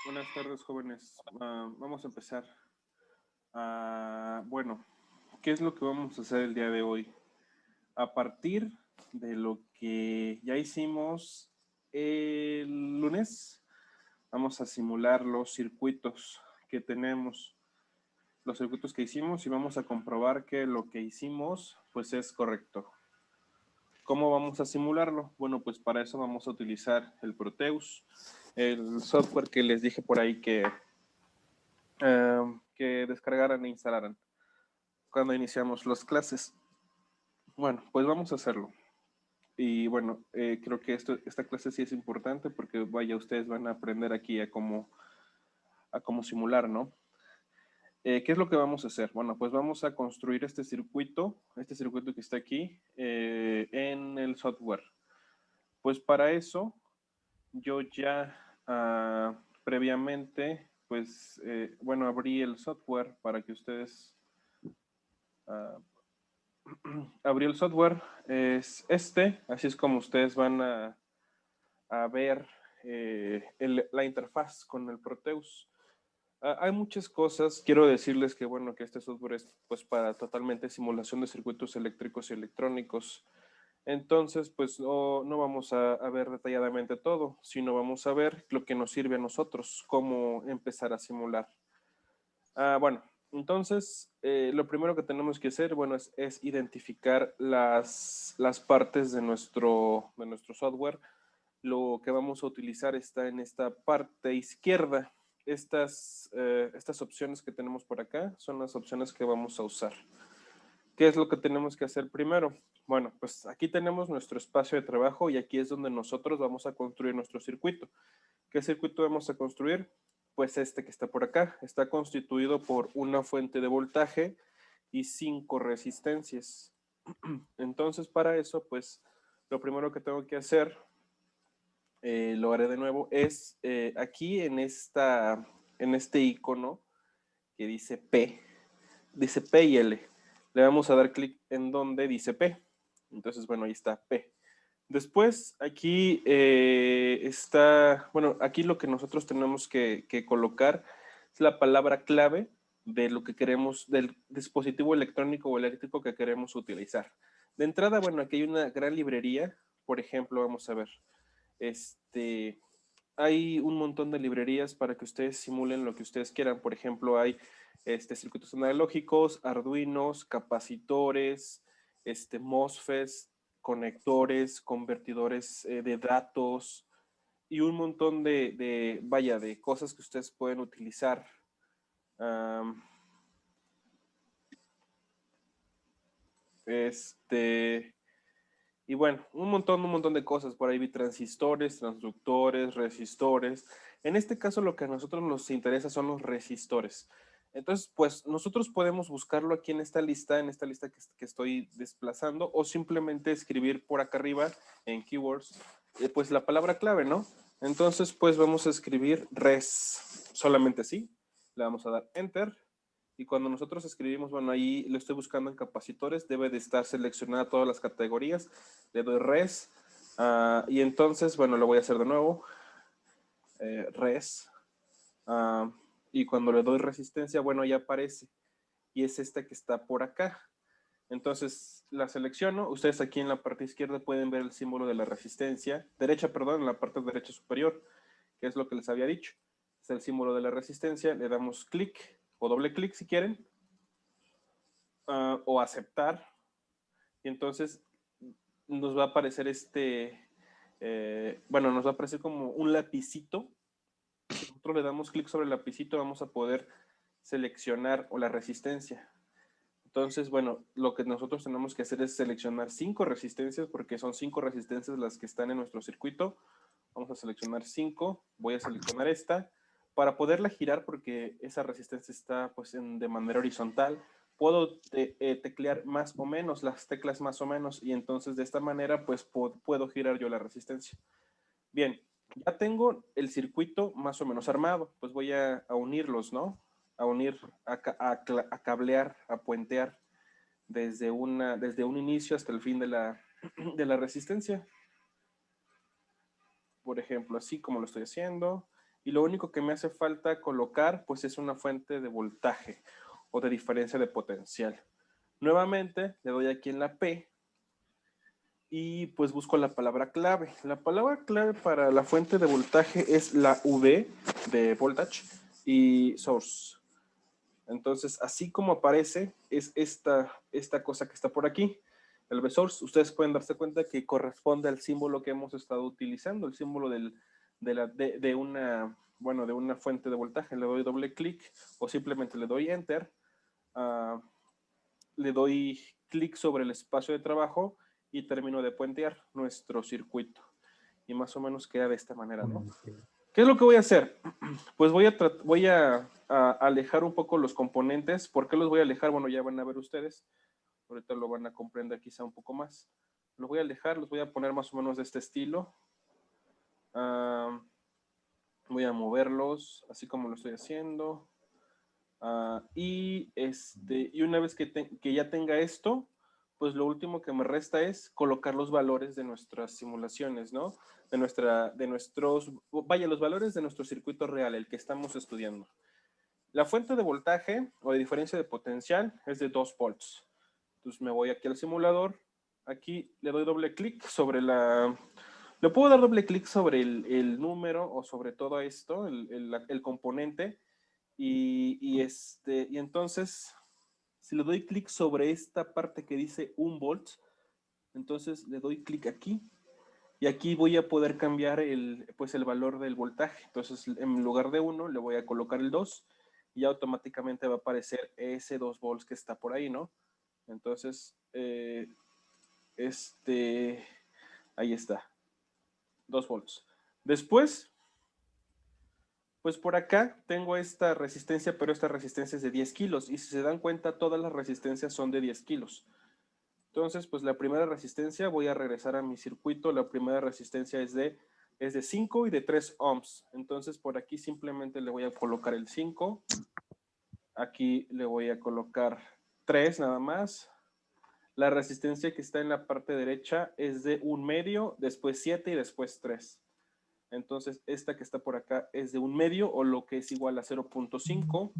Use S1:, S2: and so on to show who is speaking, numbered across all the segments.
S1: Buenas tardes, jóvenes. Vamos a empezar. Bueno, ¿qué es lo que vamos a hacer el día de hoy? A partir de lo que ya hicimos el lunes, vamos a simular los circuitos que tenemos, los circuitos que hicimos y vamos a comprobar que lo que hicimos pues es correcto. ¿Cómo vamos a simularlo? Bueno, pues para eso vamos a utilizar el Proteus, el software que les dije por ahí que descargaran e instalaran cuando iniciamos las clases. Bueno, pues vamos a hacerlo. Y bueno, creo que esta clase sí es importante porque vaya, ustedes van a aprender aquí a cómo simular, ¿no? ¿Qué es lo que vamos a hacer? Bueno, pues vamos a construir este circuito que está aquí en el software. Pues para eso yo ya previamente, pues, bueno, abrí el software para que ustedes abrí el software, es este, así es como ustedes van a ver la interfaz con el Proteus. Hay muchas cosas, quiero decirles que bueno, que este software es pues para totalmente simulación de circuitos eléctricos y electrónicos. Entonces, pues no vamos a ver detalladamente todo, sino vamos a ver lo que nos sirve a nosotros, cómo empezar a simular. Bueno, entonces, lo primero que tenemos que hacer, bueno, es identificar las partes de nuestro software. Lo que vamos a utilizar está en esta parte izquierda. Estas opciones que tenemos por acá son las opciones que vamos a usar. ¿Qué es lo que tenemos que hacer primero? Bueno, pues aquí tenemos nuestro espacio de trabajo y aquí es donde nosotros vamos a construir nuestro circuito. ¿Qué circuito vamos a construir? Pues este que está por acá. Está constituido por una fuente de voltaje y 5 resistencias. Entonces, para eso, pues, lo primero que tengo que hacer, lo haré de nuevo, es aquí en este icono que dice P y L. Le vamos a dar clic en donde dice P. Entonces, bueno, ahí está P. Después, aquí está, bueno, aquí lo que nosotros tenemos que colocar es la palabra clave de lo que queremos, del dispositivo electrónico o eléctrico que queremos utilizar. De entrada, bueno, aquí hay una gran librería. Por ejemplo, vamos a ver, hay un montón de librerías para que ustedes simulen lo que ustedes quieran. Por ejemplo, hay circuitos analógicos, arduinos, capacitores, MOSFETs, conectores, convertidores de datos y un montón de cosas que ustedes pueden utilizar. Um, y bueno, un montón de cosas. Por ahí vi transistores, transductores, resistores. En este caso lo que a nosotros nos interesa son los resistores. Entonces, pues nosotros podemos buscarlo aquí en esta lista que estoy desplazando, o simplemente escribir por acá arriba en keywords, pues la palabra clave, ¿no? Entonces, pues vamos a escribir res, solamente así. Le vamos a dar enter. Y cuando nosotros escribimos, bueno, ahí lo estoy buscando en capacitores, debe de estar seleccionada todas las categorías. Le doy res. Y entonces, bueno, lo voy a hacer de nuevo. Res. Y cuando le doy resistencia, bueno, ya aparece. Y es esta que está por acá. Entonces la selecciono. Ustedes aquí en la parte izquierda pueden ver el símbolo de la resistencia. Derecha, perdón, en la parte derecha superior, que es lo que les había dicho. Es el símbolo de la resistencia. Le damos clic o doble clic si quieren. O aceptar. Y entonces nos va a aparecer bueno, nos va a aparecer como un lapicito. Si nosotros le damos clic sobre el lapicito, vamos a poder seleccionar o la resistencia. Entonces, bueno, lo que nosotros tenemos que hacer es seleccionar 5 resistencias, porque son 5 resistencias las que están en nuestro circuito. Vamos a seleccionar 5. Voy a seleccionar esta para poderla girar, porque esa resistencia está pues de manera horizontal. Puedo teclear más o menos, las teclas más o menos, y entonces de esta manera pues puedo girar yo la resistencia. Bien, ya tengo el circuito más o menos armado, pues voy a unirlos, ¿no? A unir, a cablear, a puentear desde un inicio hasta el fin de la resistencia. Por ejemplo, así como lo estoy haciendo. y lo único que me hace falta colocar pues es una fuente de voltaje o de diferencia de potencial. Nuevamente le doy aquí en la P y pues busco la palabra clave. La palabra clave para la fuente de voltaje es la V de voltage y source. Entonces, así como aparece, es esta cosa que está por aquí. El V-source, ustedes pueden darse cuenta que corresponde al símbolo que hemos estado utilizando, el símbolo de una fuente de voltaje. Le doy doble clic o simplemente le doy enter. Le doy clic sobre el espacio de trabajo y termino de puentear nuestro circuito. Y más o menos queda de esta manera, ¿no? ¿Qué es lo que voy a hacer? Pues voy a alejar un poco los componentes. ¿Por qué los voy a alejar? Bueno, ya van a ver ustedes. Ahorita lo van a comprender quizá un poco más. Los voy a alejar, los voy a poner más o menos de este estilo. Voy a moverlos así como lo estoy haciendo. Y una vez que ya tenga esto, pues lo último que me resta es colocar los valores de nuestras simulaciones, ¿no? Los valores de nuestro circuito real, el que estamos estudiando. La fuente de voltaje o de diferencia de potencial es de 2 volts. Entonces me voy aquí al simulador, aquí le doy doble clic sobre le puedo dar doble clic sobre el número o sobre todo esto, el componente, y entonces, si le doy clic sobre esta parte que dice 1 volt, entonces le doy clic aquí y aquí voy a poder cambiar el valor del voltaje. Entonces, en lugar de 1, le voy a colocar el 2 y automáticamente va a aparecer ese 2 volts que está por ahí, ¿no? Entonces, ahí está, 2 volts. Después, pues por acá tengo esta resistencia, pero esta resistencia es de 10 kilos. Y si se dan cuenta, todas las resistencias son de 10 kilos. Entonces, pues la primera resistencia, voy a regresar a mi circuito. La primera resistencia es de 5 y de 3 ohms. Entonces, por aquí simplemente le voy a colocar el 5. Aquí le voy a colocar 3 nada más. La resistencia que está en la parte derecha es de 1 medio, después 7 y después 3. Entonces, esta que está por acá es de 1 medio o lo que es igual a 0.5.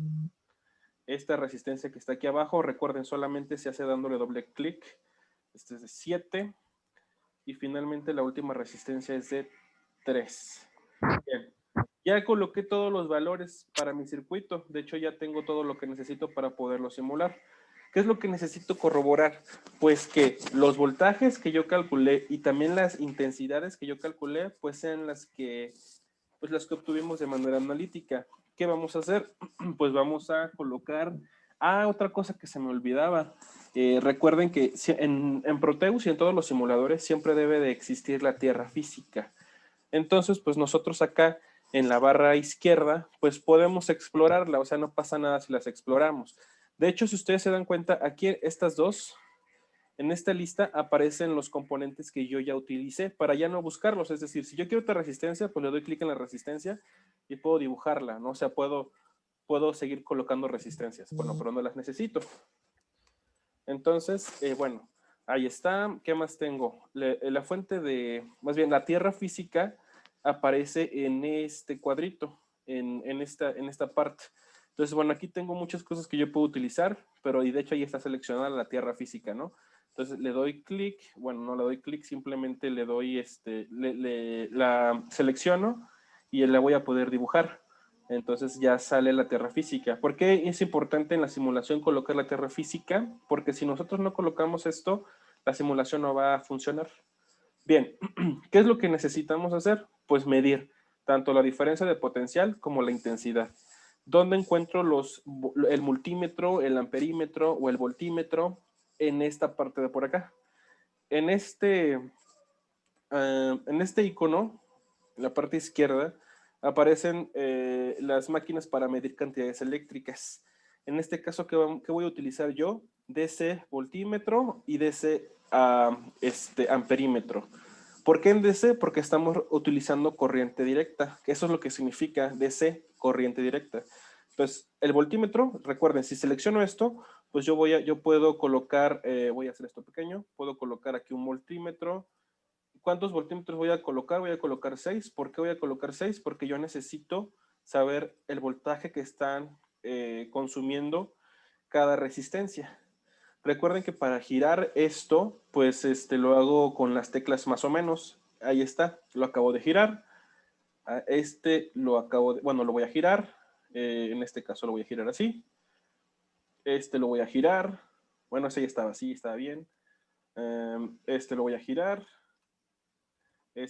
S1: Esta resistencia que está aquí abajo, recuerden, solamente se hace dándole doble clic. Este es de 7. Y finalmente la última resistencia es de 3. Bien. Ya coloqué todos los valores para mi circuito. De hecho, ya tengo todo lo que necesito para poderlo simular. ¿Qué es lo que necesito corroborar? Pues que los voltajes que yo calculé y también las intensidades que yo calculé, pues sean las que obtuvimos de manera analítica. ¿Qué vamos a hacer? Pues vamos a colocar... otra cosa que se me olvidaba. Recuerden que en Proteus y en todos los simuladores siempre debe de existir la tierra física. Entonces, pues nosotros acá en la barra izquierda, pues podemos explorarla, o sea, no pasa nada si las exploramos. De hecho, si ustedes se dan cuenta, aquí estas dos, en esta lista aparecen los componentes que yo ya utilicé para ya no buscarlos. Es decir, si yo quiero otra resistencia, pues le doy clic en la resistencia y puedo dibujarla, ¿no? O sea, puedo seguir colocando resistencias. Bueno, pero no las necesito. Entonces, bueno, ahí está. ¿Qué más tengo? La fuente más bien, la tierra física aparece en este cuadrito, en esta parte. Entonces, bueno, aquí tengo muchas cosas que yo puedo utilizar, pero y de hecho ahí está seleccionada la tierra física, ¿no? Entonces le doy clic, bueno, no le doy clic, simplemente le doy, la selecciono y la voy a poder dibujar. Entonces ya sale la tierra física. ¿Por qué es importante en la simulación colocar la tierra física? Porque si nosotros no colocamos esto, la simulación no va a funcionar. Bien, ¿qué es lo que necesitamos hacer? Pues medir tanto la diferencia de potencial como la intensidad. ¿Dónde encuentro el multímetro, el amperímetro o el voltímetro? En esta parte de por acá. En este icono, en la parte izquierda, aparecen las máquinas para medir cantidades eléctricas. En este caso, ¿qué voy a utilizar yo? DC voltímetro y DC amperímetro. ¿Por qué en DC? Porque estamos utilizando corriente directa, que eso es lo que significa DC, corriente directa. Entonces, el voltímetro, recuerden, si selecciono esto, pues yo puedo colocar, voy a hacer esto pequeño, puedo colocar aquí un voltímetro. ¿Cuántos voltímetros voy a colocar? Voy a colocar 6. ¿Por qué voy a colocar 6? Porque yo necesito saber el voltaje que están consumiendo cada resistencia. Recuerden que para girar esto, pues lo hago con las teclas más o menos. Ahí está, lo acabo de girar. A lo voy a girar. En este caso lo voy a girar así. Lo voy a girar. Bueno, ese ya estaba así, estaba bien. Lo voy a girar.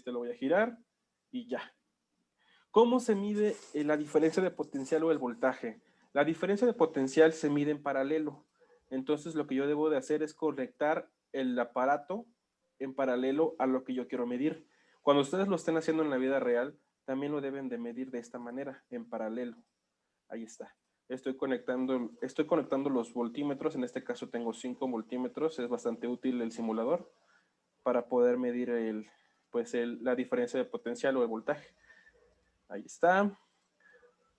S1: Lo voy a girar y ya. ¿Cómo se mide la diferencia de potencial o el voltaje? La diferencia de potencial se mide en paralelo. Entonces lo que yo debo de hacer es conectar el aparato en paralelo a lo que yo quiero medir. Cuando ustedes lo estén haciendo en la vida real, también lo deben de medir de esta manera, en paralelo. Ahí está. Estoy conectando los voltímetros. En este caso tengo 5 voltímetros. Es bastante útil el simulador para poder medir la diferencia de potencial o el voltaje. Ahí está.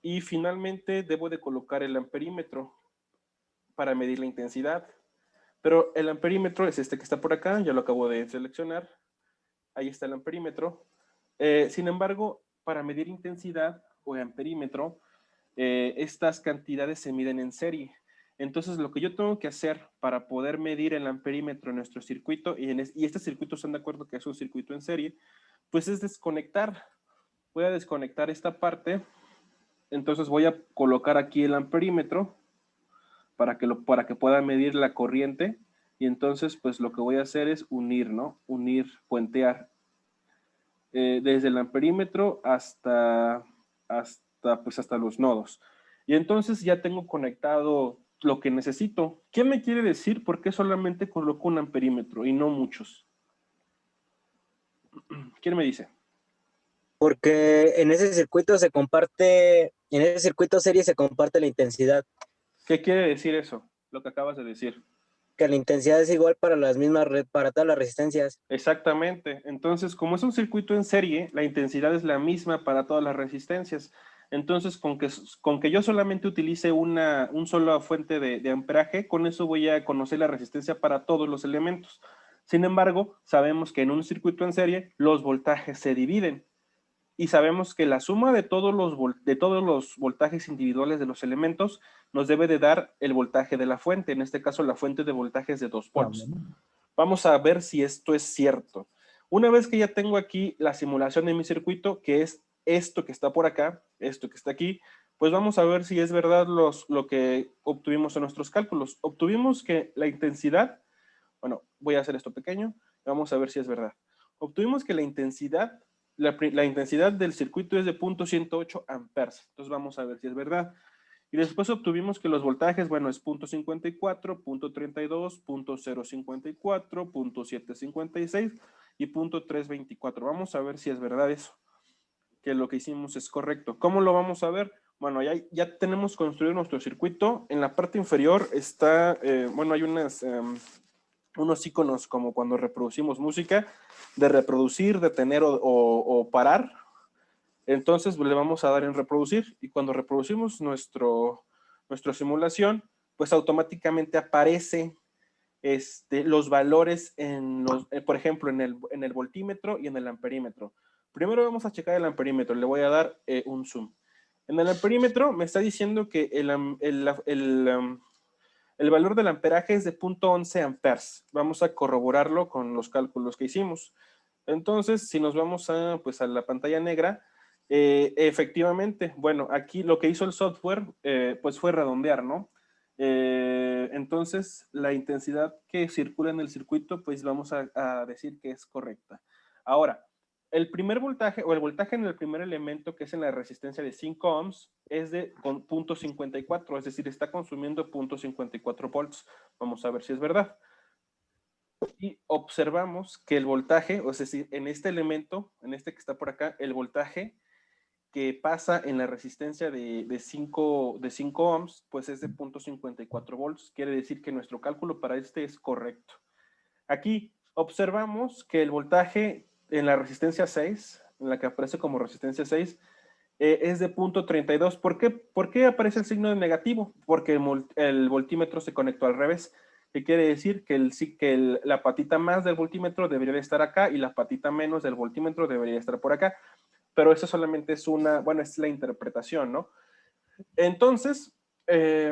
S1: Y finalmente debo de colocar el amperímetro para medir la intensidad. Pero el amperímetro es este que está por acá, ya lo acabo de seleccionar. Ahí está el amperímetro. Sin embargo, para medir intensidad o amperímetro, estas cantidades se miden en serie. Entonces, lo que yo tengo que hacer para poder medir el amperímetro en nuestro circuito, y este circuito están de acuerdo que es un circuito en serie, pues es desconectar. Voy a desconectar esta parte. Entonces voy a colocar aquí el amperímetro para que pueda medir la corriente. Y entonces, pues lo que voy a hacer es unir, ¿no? Unir, puentear. Desde el amperímetro hasta los nodos. Y entonces ya tengo conectado lo que necesito. ¿Qué me quiere decir por qué solamente coloco un amperímetro y no muchos? ¿Quién me dice?
S2: Porque en ese circuito serie se comparte la intensidad.
S1: ¿Qué quiere decir eso? Lo que acabas de decir.
S2: Que la intensidad es igual para para todas las resistencias.
S1: Exactamente. Entonces, como es un circuito en serie, la intensidad es la misma para todas las resistencias. Entonces, con que yo solamente utilice un solo fuente de amperaje, con eso voy a conocer la resistencia para todos los elementos. Sin embargo, sabemos que en un circuito en serie los voltajes se dividen y sabemos que la suma de todos los voltajes individuales de los elementos nos debe de dar el voltaje de la fuente, en este caso la fuente de voltajes de 2 volts. Vamos a ver si esto es cierto. Una vez que ya tengo aquí la simulación de mi circuito, que es esto que está por acá, esto que está aquí, pues vamos a ver si es verdad lo que obtuvimos en nuestros cálculos. Obtuvimos que la intensidad, bueno, voy a hacer esto pequeño, vamos a ver si es verdad. Obtuvimos que la intensidad del circuito es de 0.108 amperes. Entonces vamos a ver si es verdad. Y después obtuvimos que los voltajes, bueno, es 0.54, 0.32, 0.054, 0.756 y 0.324. Vamos a ver si es verdad eso, que lo que hicimos es correcto. ¿Cómo lo vamos a ver? Bueno, ya tenemos construido nuestro circuito. En la parte inferior está, bueno, hay unos iconos como cuando reproducimos música, de reproducir, detener o parar. Entonces le vamos a dar en reproducir y cuando reproducimos nuestra simulación, pues automáticamente aparece los valores por ejemplo, en el voltímetro y en el amperímetro. Primero vamos a checar el amperímetro, le voy a dar un zoom. En el amperímetro me está diciendo que el valor del amperaje es de 0.11 amperes. Vamos a corroborarlo con los cálculos que hicimos. Entonces, si nos vamos a la pantalla negra, efectivamente, bueno, aquí lo que hizo el software, pues fue redondear, ¿no? Entonces, la intensidad que circula en el circuito, pues vamos a decir que es correcta. Ahora, el primer voltaje o el voltaje en el primer elemento, que es en la resistencia de 5 ohms, es de 0.54, es decir, está consumiendo 0.54 volts. Vamos a ver si es verdad. Y observamos que el voltaje, o sea, en este elemento, en este que está por acá, el voltaje que pasa en la resistencia de 5 ohms, pues es de 0.54 volts. Quiere decir que nuestro cálculo para este es correcto. Aquí observamos que el voltaje en la resistencia 6, en la que aparece como resistencia 6, es de 0.32. ¿Por qué aparece el signo de negativo? Porque el voltímetro se conectó al revés. ¿Qué quiere decir? Que la patita más del voltímetro debería de estar acá y la patita menos del voltímetro debería estar por acá. Pero eso solamente es es la interpretación, ¿no? Entonces,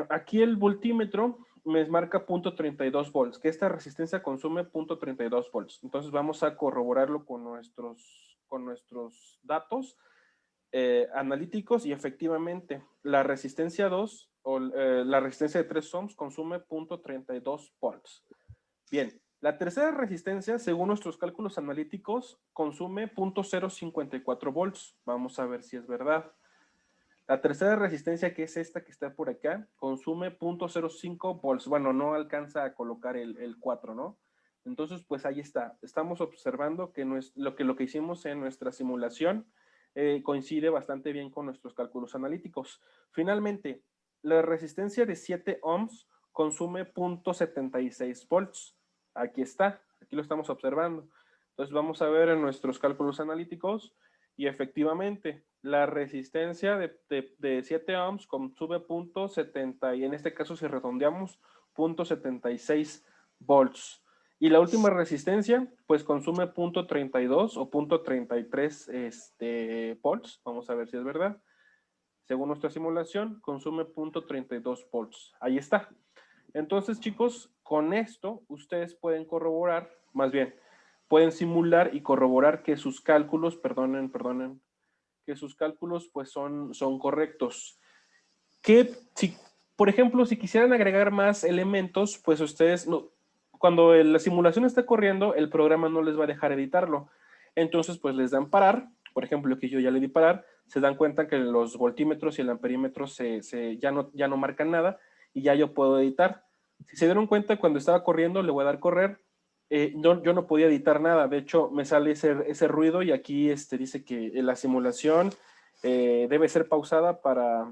S1: aquí el voltímetro me marca 0.32 volts, que esta resistencia consume 0.32 volts. Entonces vamos a corroborarlo con nuestros datos analíticos y efectivamente la resistencia 2 o la resistencia de 3 ohms consume 0.32 volts. Bien, la tercera resistencia, según nuestros cálculos analíticos, consume 0.054 volts. Vamos a ver si es verdad. La tercera resistencia, que es esta que está por acá, consume 0.05 volts. Bueno, no alcanza a colocar el 4, ¿no? Entonces, pues ahí está. Estamos observando que lo que hicimos en nuestra simulación coincide bastante bien con nuestros cálculos analíticos. Finalmente, la resistencia de 7 ohms consume 0.76 volts. Aquí está, aquí lo estamos observando. Entonces vamos a ver en nuestros cálculos analíticos y efectivamente la resistencia de 7 ohms consume 0.70 y en este caso si redondeamos 0.76 volts. Y la última resistencia pues consume 0.32 o 0.33 volts. Vamos a ver si es verdad. Según nuestra simulación consume 0.32 volts. Ahí está. Entonces, chicos, con esto ustedes pueden corroborar, más bien, pueden simular y corroborar que sus cálculos, perdonen, que sus cálculos pues son correctos. Por ejemplo, si quisieran agregar más elementos, pues ustedes, cuando la simulación está corriendo, el programa no les va a dejar editarlo. Entonces, pues les dan parar, por ejemplo, que yo ya le di parar, se dan cuenta que los voltímetros y el amperímetro ya no marcan nada y ya yo puedo editar. Si se dieron cuenta, cuando estaba corriendo, le voy a dar correr, yo no podía editar nada, de hecho me sale ese ruido y aquí dice que la simulación debe ser pausada para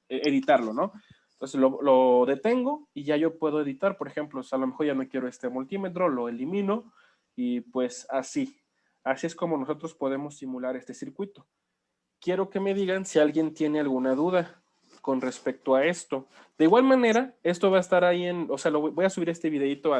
S1: editarlo, ¿no? Entonces lo detengo y ya yo puedo editar, por ejemplo, a lo mejor ya no quiero este multímetro, lo elimino y pues así es como nosotros podemos simular este circuito. Quiero que me digan si alguien tiene alguna duda con respecto a esto. De igual manera, esto va a estar ahí voy a subir este videito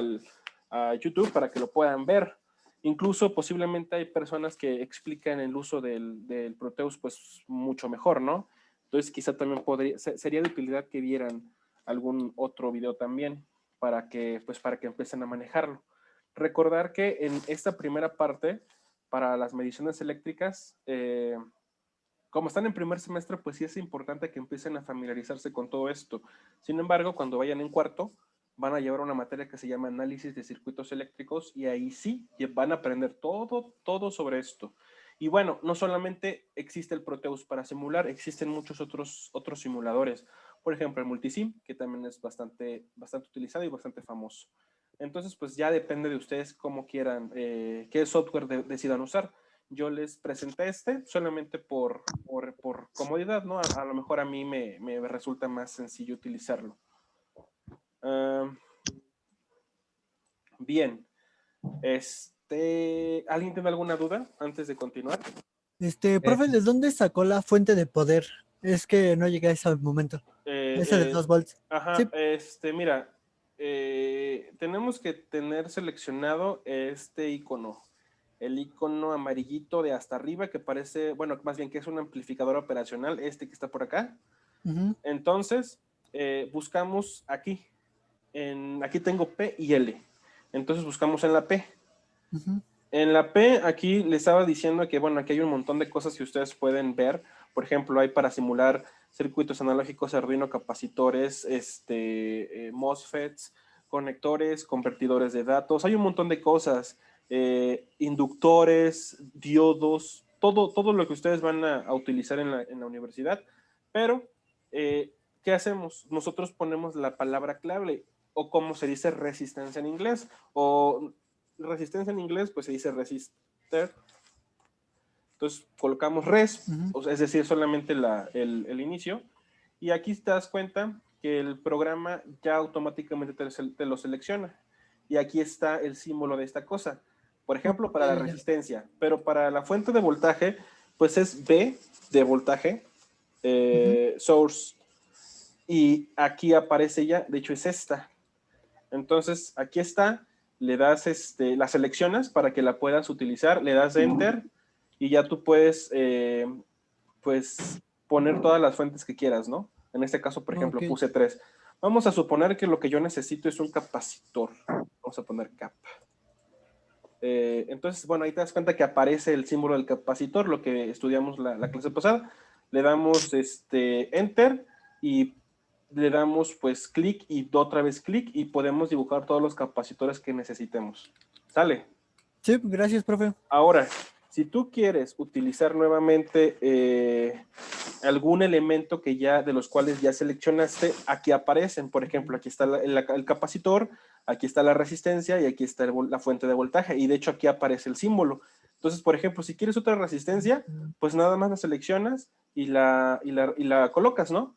S1: a YouTube para que lo puedan ver. Incluso posiblemente hay personas que explican el uso del Proteus pues mucho mejor, ¿no? Entonces quizá también sería de utilidad que vieran algún otro video también para que empiecen a manejarlo. Recordar que en esta primera parte, para las mediciones eléctricas, como están en primer semestre, pues sí es importante que empiecen a familiarizarse con todo esto. Sin embargo, cuando vayan en cuarto, van a llevar una materia que se llama análisis de circuitos eléctricos y ahí sí van a aprender todo sobre esto. Y bueno, no solamente existe el Proteus para simular, existen muchos otros simuladores. Por ejemplo, el Multisim, que también es bastante utilizado y bastante famoso. Entonces, pues ya depende de ustedes cómo quieran, qué software decidan usar. Yo les presenté solamente por comodidad, ¿no? A lo mejor a mí me resulta más sencillo utilizarlo. Bien. ¿Alguien tiene alguna duda antes de continuar?
S3: Profe, ¿de dónde sacó la fuente de poder? Es que no llegué a ese momento. Esa de 2 volts.
S1: Ajá,
S3: Sí.
S1: mira, tenemos que tener seleccionado este icono. El icono amarillito de hasta arriba que parece, bueno, más bien que es un amplificador operacional, que está por acá. Entonces, buscamos aquí. Aquí tengo P y L. Entonces buscamos en la P. En la P, aquí les estaba diciendo que, bueno, aquí hay un montón de cosas que ustedes pueden ver. Por ejemplo, hay para simular circuitos analógicos, Arduino, capacitores, MOSFETs, conectores, convertidores de datos. Hay un montón de cosas. Inductores, diodos, todo lo que ustedes van a utilizar en la universidad. Pero, ¿qué hacemos? Nosotros ponemos la palabra clave, o como se dice resistencia en inglés, o resistencia en inglés, pues se dice resistor. Entonces colocamos res, o sea, es decir, solamente el inicio. Y aquí te das cuenta que el programa ya automáticamente te lo selecciona. Y aquí está el símbolo de esta cosa. Por ejemplo, para la resistencia. Pero para la fuente de voltaje, pues es V de voltaje, source. y aquí aparece ya, de hecho es esta. Entonces, aquí está, le das, la seleccionas para que la puedas utilizar, le das Enter y ya tú puedes, pues, poner todas las fuentes que quieras, ¿no? En este caso, por ejemplo,
S3: Ok.
S1: puse 3. Vamos a suponer que lo que yo necesito es un capacitor. Vamos a poner cap. Entonces, bueno, ahí te das cuenta que aparece el símbolo del capacitor, lo que estudiamos la clase pasada. Le damos Enter y le damos pues clic y otra vez clic y podemos dibujar todos los capacitores que necesitemos. ¿Sale?
S3: Sí, gracias, profe.
S1: Ahora, si tú quieres utilizar nuevamente algún elemento que ya, de los cuales ya seleccionaste, aquí aparecen. Por ejemplo, aquí está el capacitor, aquí está la resistencia y aquí está la fuente de voltaje. Y de hecho aquí aparece el símbolo. Entonces, por ejemplo, si quieres otra resistencia, pues nada más la seleccionas y la colocas, ¿no?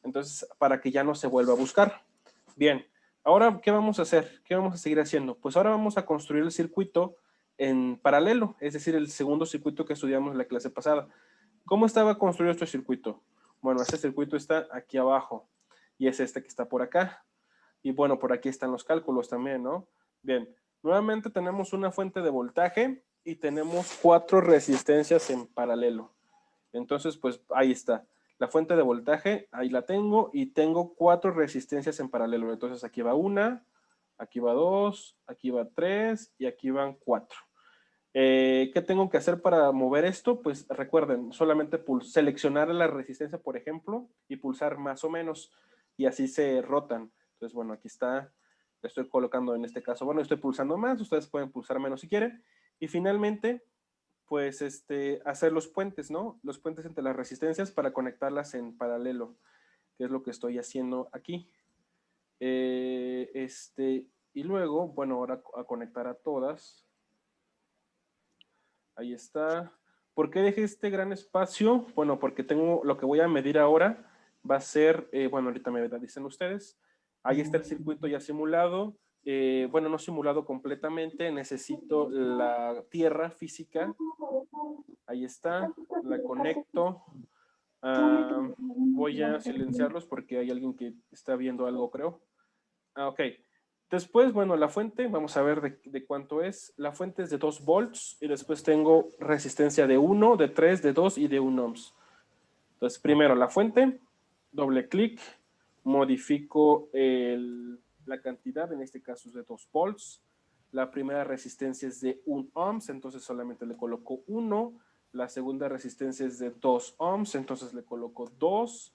S1: Entonces, para que ya no se vuelva a buscar. Bien, ahora, ¿qué vamos a hacer? ¿Qué vamos a seguir haciendo? Pues ahora vamos a construir el circuito en paralelo, es decir, el segundo circuito que estudiamos en la clase pasada. ¿Cómo estaba construido este circuito? Bueno, este circuito está aquí abajo y es este que está por acá. Y bueno, por aquí están los cálculos también, ¿no? Bien, nuevamente tenemos una fuente de voltaje y tenemos 4 resistencias en paralelo. Entonces, pues ahí está. La fuente de voltaje, ahí la tengo y tengo 4 resistencias en paralelo. Entonces aquí va una, aquí va 2, aquí va 3 y aquí van 4. ¿Qué tengo que hacer para mover esto? Pues recuerden, solamente seleccionar la resistencia, por ejemplo, y pulsar más o menos, y así se rotan. Entonces, bueno, aquí está, le estoy colocando en este caso, bueno, estoy pulsando más, ustedes pueden pulsar menos si quieren, y finalmente, pues, hacer los puentes, ¿no? Los puentes entre las resistencias para conectarlas en paralelo, que es lo que estoy haciendo aquí. Y luego, bueno, ahora a conectar a todas. Ahí está. ¿Por qué dejé este gran espacio? Bueno, porque tengo lo que voy a medir ahora. Va a ser, bueno, ahorita me dicen ustedes. Ahí está el circuito ya simulado. Bueno, no simulado completamente. Necesito la tierra física. Ahí está. La conecto. Voy a silenciarlos porque hay alguien que está viendo algo, creo. Ok. Después, bueno, la fuente, vamos a ver de cuánto es. La fuente es de 2 volts y después tengo resistencia de 1, de 3, de 2 y de 1 ohms. Entonces, primero la fuente, doble clic, modifico la cantidad, en este caso es de 2 volts. La primera resistencia es de 1 ohms, entonces solamente le coloco 1. La segunda resistencia es de 2 ohms, entonces le coloco 2.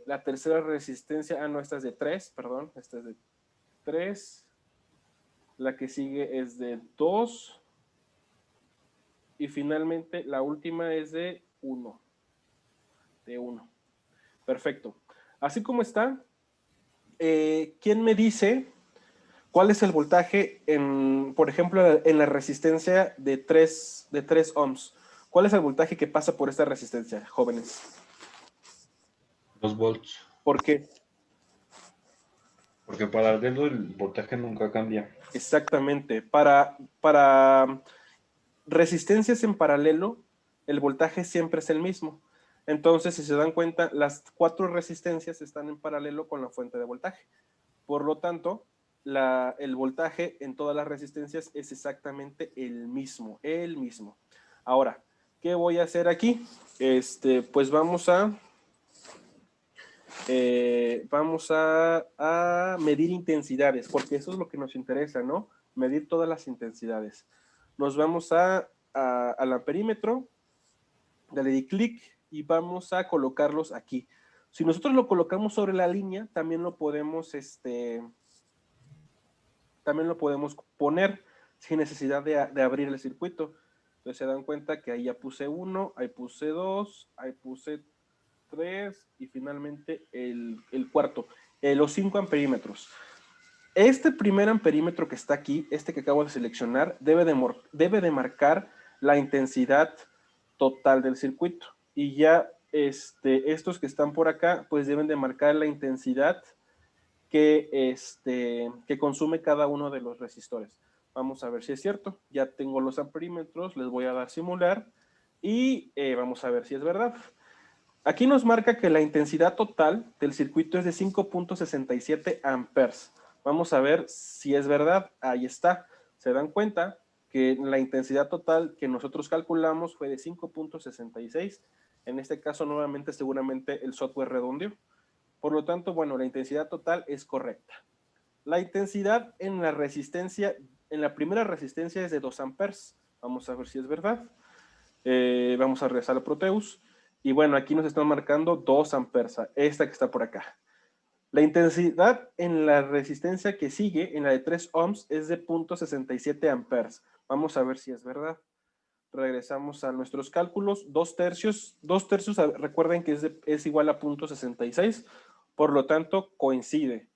S1: La tercera resistencia, no, esta es de 3, perdón, esta es de 3. La que sigue es de 2. Y finalmente la última es de 1. De 1. Perfecto. Así como está, ¿quién me dice cuál es el voltaje, por ejemplo, en la resistencia de 3 ohms? ¿Cuál es el voltaje que pasa por esta resistencia, jóvenes?
S4: 2 volts.
S1: ¿Por qué?
S4: Porque para paralelo el voltaje nunca cambia.
S1: Exactamente. Para resistencias en paralelo, el voltaje siempre es el mismo. Entonces, si se dan cuenta, las 4 resistencias están en paralelo con la fuente de voltaje. Por lo tanto, el voltaje en todas las resistencias es exactamente el mismo, el mismo. Ahora, ¿qué voy a hacer aquí? Pues vamos a medir intensidades, porque eso es lo que nos interesa, ¿no? Medir todas las intensidades. Nos vamos al amperímetro, le di clic y vamos a colocarlos aquí. Si nosotros lo colocamos sobre la línea, también lo podemos, poner sin necesidad de abrir el circuito. Entonces se dan cuenta que ahí ya puse 1, ahí puse 2, ahí puse 3 y finalmente el cuarto, los 5 amperímetros. Este primer amperímetro que está aquí, este que acabo de seleccionar, debe de marcar la intensidad total del circuito. Y ya estos que están por acá, pues deben de marcar la intensidad que consume cada uno de los resistores. Vamos a ver si es cierto. Ya tengo los amperímetros, les voy a dar simular y vamos a ver si es verdad. Aquí nos marca que la intensidad total del circuito es de 5.67 amperes. Vamos a ver si es verdad. Ahí está. Se dan cuenta que la intensidad total que nosotros calculamos fue de 5.66. En este caso, nuevamente, seguramente el software redondeó. Por lo tanto, bueno, la intensidad total es correcta. La intensidad en la resistencia, en la primera resistencia es de 2 amperes. Vamos a ver si es verdad. Vamos a regresar al Proteus. Y bueno, aquí nos están marcando 2 amperes, esta que está por acá. La intensidad en la resistencia que sigue, en la de 3 ohms, es de 0.67 amperes. Vamos a ver si es verdad. Regresamos a nuestros cálculos. 2 tercios, recuerden que es igual a 0.66, por lo tanto coincide.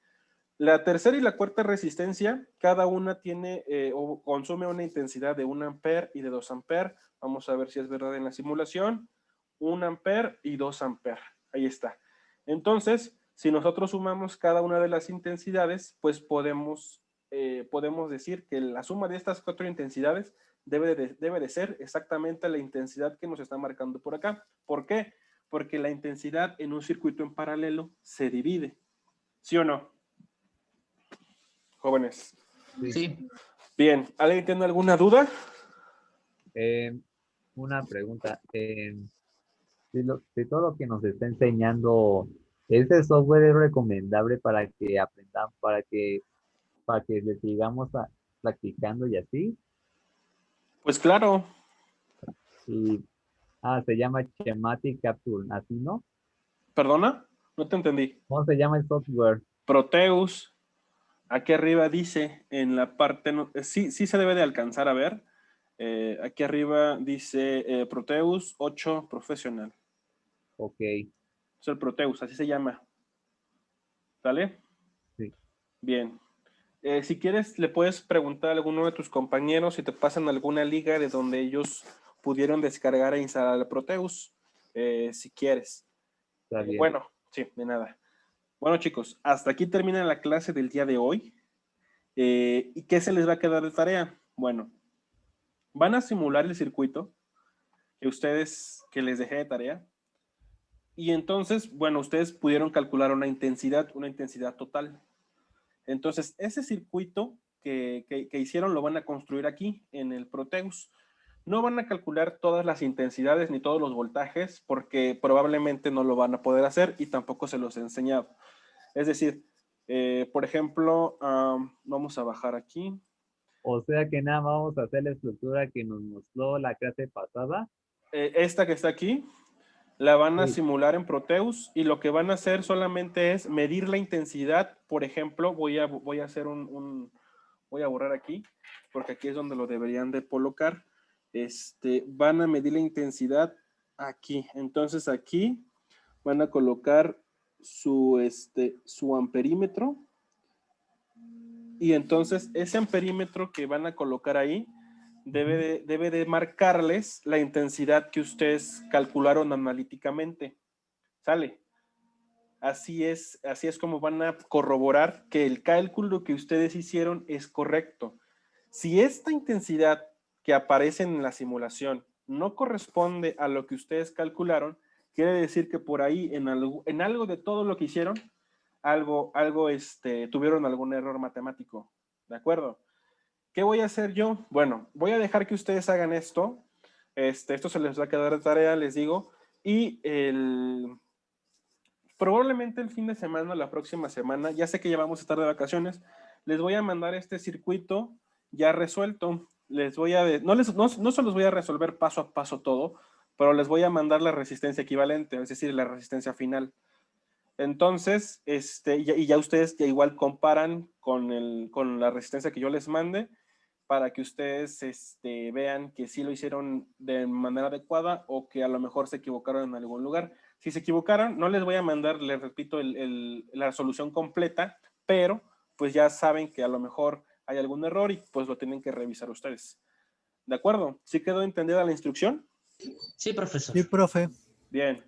S1: La tercera y la cuarta resistencia, cada una tiene o consume una intensidad de 1 ampere y de 2 ampere. Vamos a ver si es verdad en la simulación. 1 ampere y 2 ampere. Ahí está. Entonces, si nosotros sumamos cada una de las intensidades, pues podemos decir que la suma de estas 4 intensidades debe de ser exactamente la intensidad que nos está marcando por acá. ¿Por qué? Porque la intensidad en un circuito en paralelo se divide. ¿Sí o no? Jóvenes.
S5: Sí.
S1: Bien. ¿Alguien tiene alguna duda?
S6: Una pregunta. De todo lo que nos está enseñando, ¿este software es recomendable para que aprendamos, para que le sigamos practicando y así?
S1: Pues claro.
S6: Y, se llama Schematic Capture, ¿así no?
S1: ¿Perdona? No te entendí.
S6: ¿Cómo se llama el software?
S1: Proteus. Aquí arriba dice, en la parte, sí se debe de alcanzar a ver. Aquí arriba dice Proteus 8 Profesional.
S6: Ok.
S1: Es el Proteus, así se llama. ¿Sale?
S6: Sí.
S1: Bien. Si quieres, le puedes preguntar a alguno de tus compañeros si te pasan alguna liga de donde ellos pudieron descargar e instalar el Proteus, si quieres.
S6: Está bien.
S1: Bueno, sí, de nada. Bueno, chicos, hasta aquí termina la clase del día de hoy. ¿Y qué se les va a quedar de tarea? Bueno, van a simular el circuito que les dejé de tarea. Y entonces, bueno, ustedes pudieron calcular una intensidad total. Entonces, ese circuito que hicieron lo van a construir aquí en el Proteus. No van a calcular todas las intensidades ni todos los voltajes porque probablemente no lo van a poder hacer y tampoco se los he enseñado. Es decir, por ejemplo, vamos a bajar aquí.
S6: O sea que nada, vamos a hacer la estructura que nos mostró la clase pasada.
S1: Esta que está aquí, la van a
S6: Sí.
S1: simular en Proteus y lo que van a hacer solamente es medir la intensidad. Por ejemplo, voy a hacer voy a borrar aquí, porque aquí es donde lo deberían de colocar. Van a medir la intensidad aquí. Entonces aquí van a colocar su amperímetro. Y entonces ese amperímetro que van a colocar ahí debe de marcarles la intensidad que ustedes calcularon analíticamente. ¿Sale? Así es como van a corroborar que el cálculo que ustedes hicieron es correcto. Si esta intensidad que aparece en la simulación no corresponde a lo que ustedes calcularon, quiere decir que por ahí en algo de todo lo que hicieron, tuvieron algún error matemático. ¿De acuerdo? ¿Qué voy a hacer yo? Bueno, voy a dejar que ustedes hagan esto. Esto se les va a quedar de tarea, les digo. Y probablemente el fin de semana, la próxima semana, ya sé que ya vamos a estar de vacaciones, les voy a mandar este circuito ya resuelto. No se los voy a resolver paso a paso todo, pero les voy a mandar la resistencia equivalente, es decir, la resistencia final. Entonces, y ya ustedes ya igual comparan con la resistencia que yo les mande para que ustedes vean que sí lo hicieron de manera adecuada o que a lo mejor se equivocaron en algún lugar. Si se equivocaron, no les voy a mandar, les repito, la solución completa, pero pues ya saben que a lo mejor hay algún error y pues lo tienen que revisar ustedes. ¿De acuerdo? ¿Sí quedó entendida la instrucción?
S5: Sí, profesor.
S3: Sí, profe.
S1: Bien.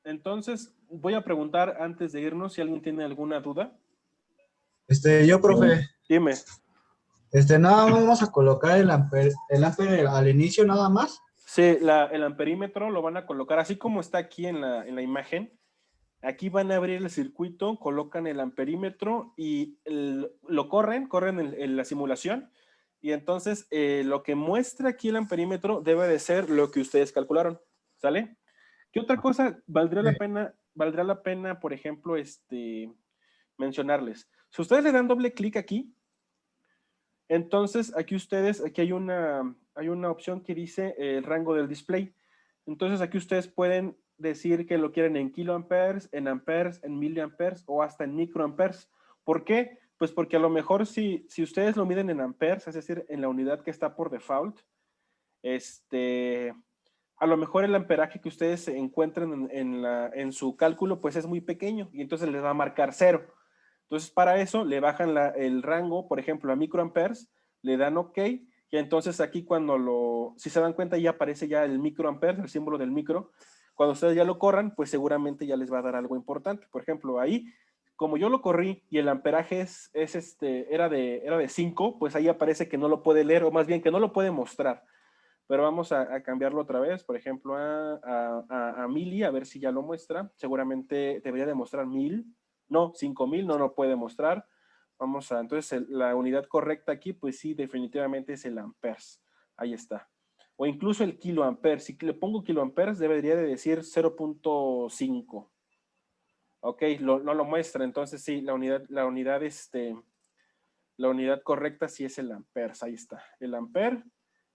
S1: Entonces, voy a preguntar antes de irnos si alguien tiene alguna duda.
S7: Yo, profe.
S1: Dime.
S7: Nada más vamos a colocar el ampere al inicio nada más.
S1: Sí, el amperímetro lo van a colocar así como está aquí en la imagen. Aquí van a abrir el circuito, colocan el amperímetro y lo corren en la simulación. Y entonces lo que muestra aquí el amperímetro debe de ser lo que ustedes calcularon. ¿Sale? ¿Qué otra cosa valdría la pena, por ejemplo, mencionarles? Si ustedes le dan doble clic aquí, entonces aquí hay una opción que dice el rango del display. Entonces aquí ustedes pueden decir que lo quieren en kiloamperes, en amperes, en miliamperes o hasta en microamperes. ¿Por qué? Pues porque a lo mejor si ustedes lo miden en amperes, es decir, en la unidad que está por default, a lo mejor el amperaje que ustedes encuentren en su cálculo pues es muy pequeño y entonces les va a marcar 0. Entonces para eso le bajan el rango, por ejemplo a microamperes, le dan OK y entonces aquí si se dan cuenta ya aparece ya el microamperes, el símbolo del micro. Cuando ustedes ya lo corran pues seguramente ya les va a dar algo importante. Por ejemplo ahí, como yo lo corrí y el amperaje era de 5, pues ahí aparece que no lo puede leer o más bien que no lo puede mostrar. Pero vamos a cambiarlo otra vez, por ejemplo, a mili, a ver si ya lo muestra. Seguramente debería de mostrar 1000. No, 5000 no lo puede mostrar. Entonces la unidad correcta aquí, pues sí, definitivamente es el amperes. Ahí está. O incluso el kiloamperes. Si le pongo kiloamperes, debería de decir 0.5. Ok, no lo muestra. Entonces sí, la unidad correcta sí es el amperes. Ahí está. El ampere.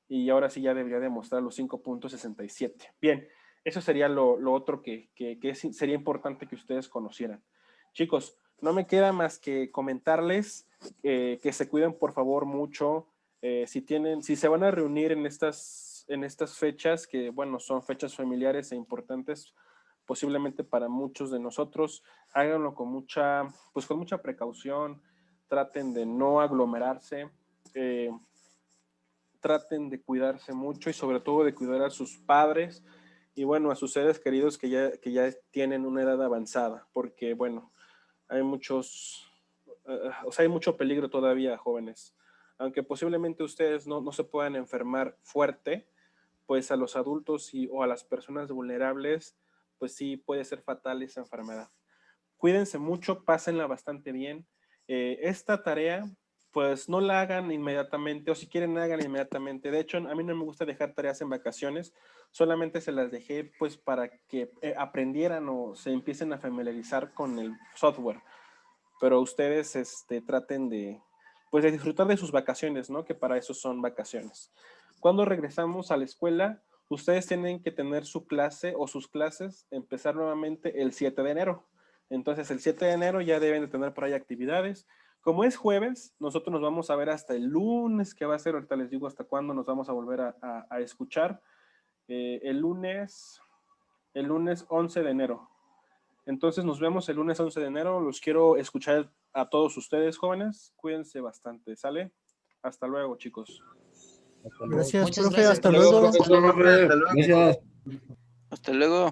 S1: Y ahora sí ya debería demostrar los 5.67. Bien, eso sería lo otro que sería importante que ustedes conocieran. Chicos, no me queda más que comentarles que se cuiden por favor mucho. Si se van a reunir en estas fechas, que bueno, son fechas familiares e importantes, posiblemente para muchos de nosotros, háganlo con mucha precaución, traten de no aglomerarse, traten de cuidarse mucho y sobre todo de cuidar a sus padres y bueno, a sus seres queridos que ya tienen una edad avanzada, porque bueno, hay mucho peligro todavía, jóvenes. Aunque posiblemente ustedes no se puedan enfermar fuerte, pues a los adultos o a las personas vulnerables, pues sí puede ser fatal esa enfermedad. Cuídense mucho, pásenla bastante bien. Esta tarea pues no la hagan inmediatamente, o si quieren hagan inmediatamente. De hecho, a mí no me gusta dejar tareas en vacaciones, solamente se las dejé pues para que aprendieran o se empiecen a familiarizar con el software. Pero ustedes traten de disfrutar de sus vacaciones, ¿no? Que para eso son vacaciones. Cuando regresamos a la escuela, ustedes tienen que tener su clase o sus clases, empezar nuevamente el 7 de enero. Entonces, el 7 de enero ya deben de tener por ahí actividades. Como es jueves, nosotros nos vamos a ver hasta el lunes, que va a ser, ahorita les digo hasta cuándo nos vamos a volver a escuchar. El lunes 11 de enero. Entonces nos vemos el lunes 11 de enero. Los quiero escuchar a todos ustedes, jóvenes. Cuídense bastante, ¿sale? Hasta luego, chicos.
S3: Gracias,
S5: Muchas
S3: profe.
S5: gracias,
S3: Hasta
S5: profesor.
S3: luego.
S7: Hasta luego.
S6: Gracias.
S8: Hasta luego.